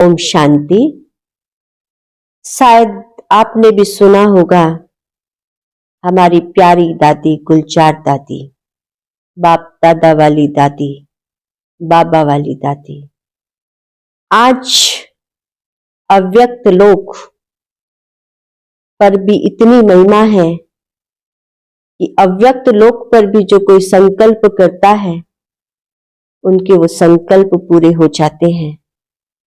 ओम शांति। शायद आपने भी सुना होगा, हमारी प्यारी दादी गुलजार दादी, बाप दादा वाली दादी, बाबा वाली दादी। आज अव्यक्त लोक पर भी इतनी महिमा है कि अव्यक्त लोक पर भी जो कोई संकल्प करता है उनके वो संकल्प पूरे हो जाते हैं।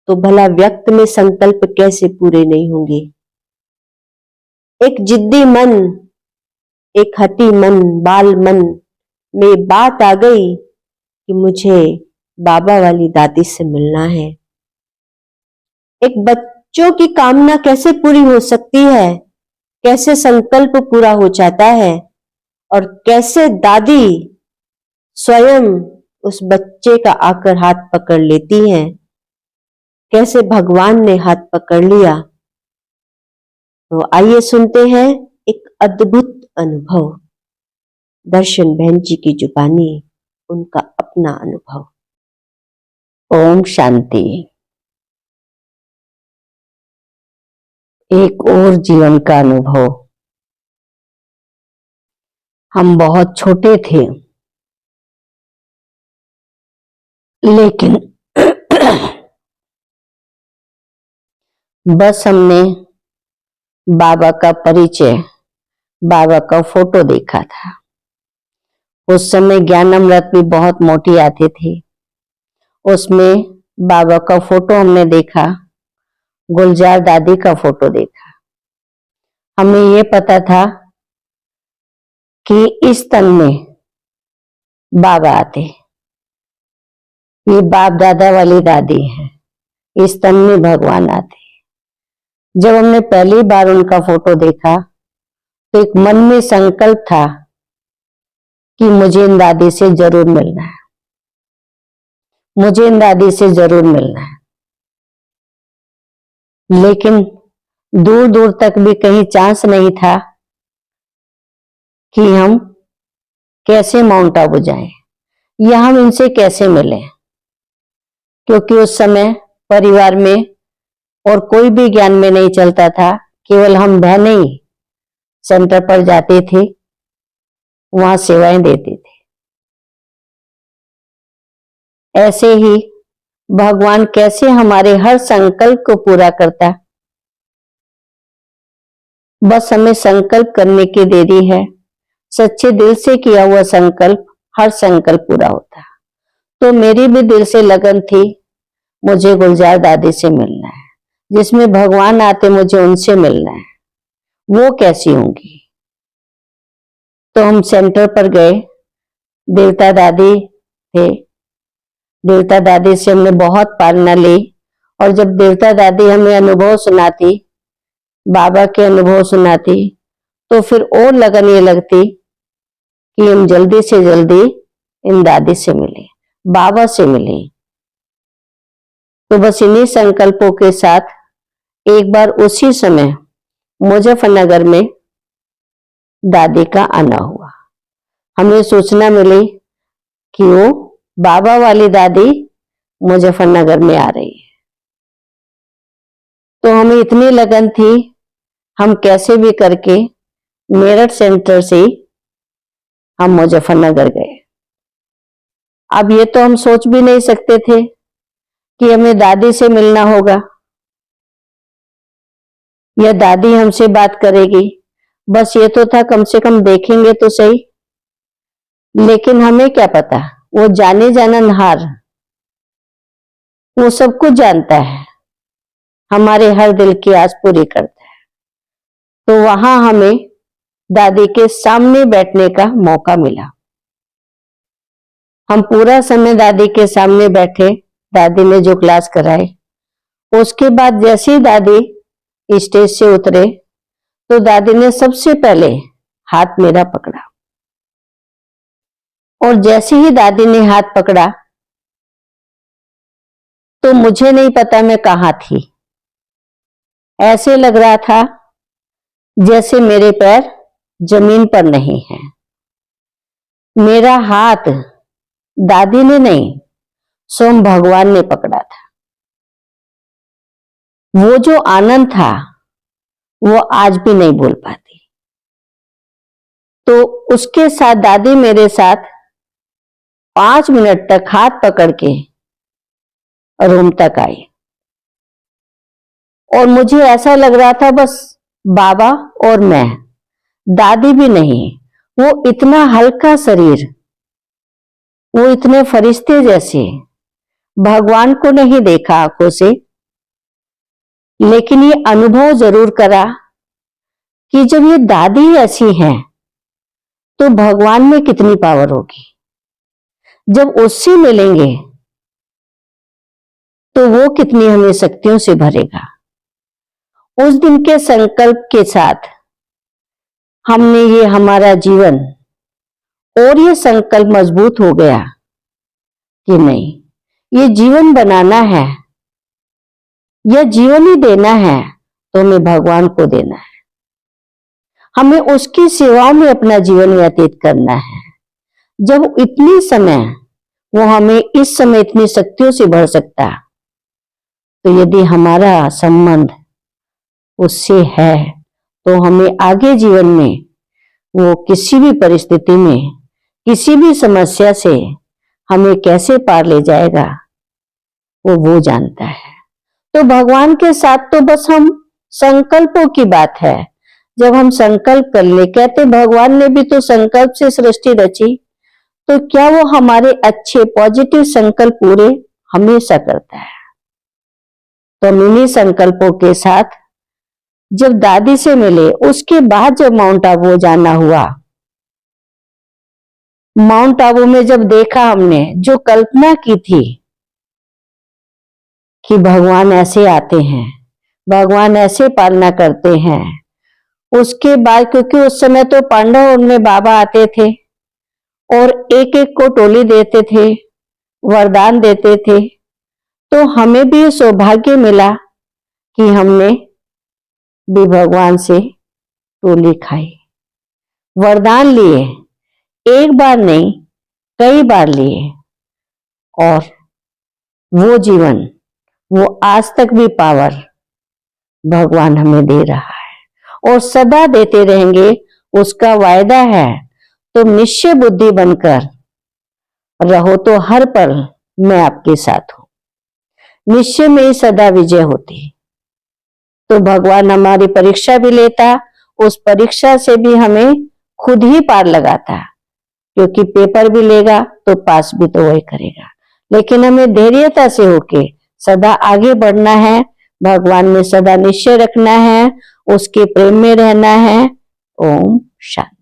तो भला व्यक्त में संकल्प कैसे पूरे नहीं होंगे। एक जिद्दी मन, एक हठी मन, बाल मन में बात आ गई कि मुझे बाबा वाली दादी से मिलना है। एक बच्चों की कामना कैसे पूरी हो सकती है, कैसे संकल्प पूरा हो जाता है और कैसे दादी स्वयं उस बच्चे का आकर हाथ पकड़ लेती हैं, कैसे भगवान ने हाथ पकड़ लिया। तो आइए सुनते हैं एक अद्भुत अनुभव, दर्शन बहन जी की जुबानी, उनका अपना अनुभव। ओम शांति। एक और जीवन का अनुभव। हम बहुत छोटे थे, लेकिन बस हमने बाबा का परिचय, बाबा का फोटो देखा था। उस समय ज्ञान अमृत भी बहुत मोटी आती थी। उसमें बाबा का फोटो हमने देखा, गुलजार दादी का फोटो देखा। हमें ये पता था कि इस तन में बाबा आते, ये बाप दादा वाली दादी है, इस तन में भगवान आते। जब हमने पहली बार उनका फोटो देखा तो एक मन में संकल्प था कि मुझे इन दादी से जरूर मिलना है, मुझे इन दादी से जरूर मिलना है। लेकिन दूर दूर तक भी कहीं चांस नहीं था कि हम कैसे माउंट आबू जाएं या हम इनसे कैसे मिलें, क्योंकि उस समय परिवार में और कोई भी ज्ञान में नहीं चलता था। केवल हम बहनें ही सेंटर पर जाते थे, वहां सेवाएं देते थे। ऐसे ही भगवान कैसे हमारे हर संकल्प को पूरा करता, बस हमें संकल्प करने की देरी है। सच्चे दिल से किया हुआ संकल्प, हर संकल्प पूरा होता। तो मेरी भी दिल से लगन थी, मुझे गुलजार दादी से मिलना है। जिसमें भगवान आते मुझे उनसे मिलना है, वो कैसी होंगी। तो हम सेंटर पर गए, देवता दादी थे, देवता दादी से हमने बहुत पालना ली। और जब देवता दादी हमें अनुभव सुनाती, बाबा के अनुभव सुनाती, तो फिर और लगन ये लगती कि हम जल्दी से जल्दी इन दादी से मिले, बाबा से मिले। तो बस इन्हीं संकल्पों के साथ एक बार उसी समय मुजफ्फरनगर में दादी का आना हुआ। हमें सूचना मिली कि वो बाबा वाली दादी मुजफ्फरनगर में आ रही है। तो हमें इतनी लगन थी, हम कैसे भी करके मेरठ सेंटर से हम मुजफ्फरनगर गए। अब ये तो हम सोच भी नहीं सकते थे कि हमें दादी से मिलना होगा या दादी हमसे बात करेगी। बस ये तो था कम से कम देखेंगे तो सही। लेकिन हमें क्या पता, वो जाने जाननहार, वो सब कुछ जानता है, हमारे हर दिल की आस पूरी करता है। तो वहां हमें दादी के सामने बैठने का मौका मिला। हम पूरा समय दादी के सामने बैठे, दादी ने जो क्लास कराए। उसके बाद जैसे ही दादी स्टेज से उतरे तो दादी ने सबसे पहले हाथ मेरा पकड़ा। और जैसे ही दादी ने हाथ पकड़ा तो मुझे नहीं पता मैं कहां थी। ऐसे लग रहा था जैसे मेरे पैर जमीन पर नहीं है। मेरा हाथ दादी ने नहीं, स्वयं भगवान ने पकड़ा था। वो जो आनंद था वो आज भी नहीं भूल पाती। तो उसके साथ दादी मेरे साथ 5 मिनट तक हाथ पकड़ के रूम तक आई और मुझे ऐसा लग रहा था बस बाबा और मैं, दादी भी नहीं। वो इतना हल्का शरीर, वो इतने फरिश्ते जैसे, भगवान को नहीं देखा आंखों से, लेकिन ये अनुभव जरूर करा कि जब ये दादी ऐसी हैं तो भगवान में कितनी पावर होगी। जब उससे मिलेंगे तो वो कितनी हमें शक्तियों से भरेगा। उस दिन के संकल्प के साथ हमने ये हमारा जीवन और ये संकल्प मजबूत हो गया कि नहीं, ये जीवन बनाना है, यह जीवन ही देना है तो हमें भगवान को देना है, हमें उसकी सेवाओं में अपना जीवन व्यतीत करना है। जब इतनी समय वो हमें इस समय इतनी शक्तियों से भर सकता, तो यदि हमारा संबंध उससे है तो हमें आगे जीवन में वो किसी भी परिस्थिति में, किसी भी समस्या से हमें कैसे पार ले जाएगा वो जानता है। तो भगवान के साथ तो बस हम संकल्पों की बात है। जब हम संकल्प कर ले, कहते भगवान ने भी तो संकल्प से सृष्टि रची, तो क्या वो हमारे अच्छे पॉजिटिव संकल्प पूरे हमेशा करता है। तो इन्हीं संकल्पों के साथ जब दादी से मिले, उसके बाद जब माउंट आबू जाना हुआ, माउंट आबू में जब देखा हमने, जो कल्पना की थी कि भगवान ऐसे आते हैं, भगवान ऐसे पालना करते हैं, उसके बाद क्योंकि उस समय तो पांडव उनमें बाबा आते थे और एक एक को टोली देते थे, वरदान देते थे, तो हमें भी सौभाग्य मिला कि हमने भी भगवान से टोली खाई, वरदान लिए, एक बार नहीं कई बार लिए, और वो जीवन, वो आज तक भी पावर भगवान हमें दे रहा है और सदा देते रहेंगे, उसका वायदा है। तो निश्चय बुद्धि बनकर रहो तो हर पल मैं आपके साथ हूं। निश्चय में ही सदा विजय होती। तो भगवान हमारी परीक्षा भी लेता, उस परीक्षा से भी हमें खुद ही पार लगाता, क्योंकि पेपर भी लेगा तो पास भी तो वही करेगा। लेकिन हमें धैर्यता से होके सदा आगे बढ़ना है, भगवान में सदा निश्चय रखना है, उसके प्रेम में रहना है। ओम शांति।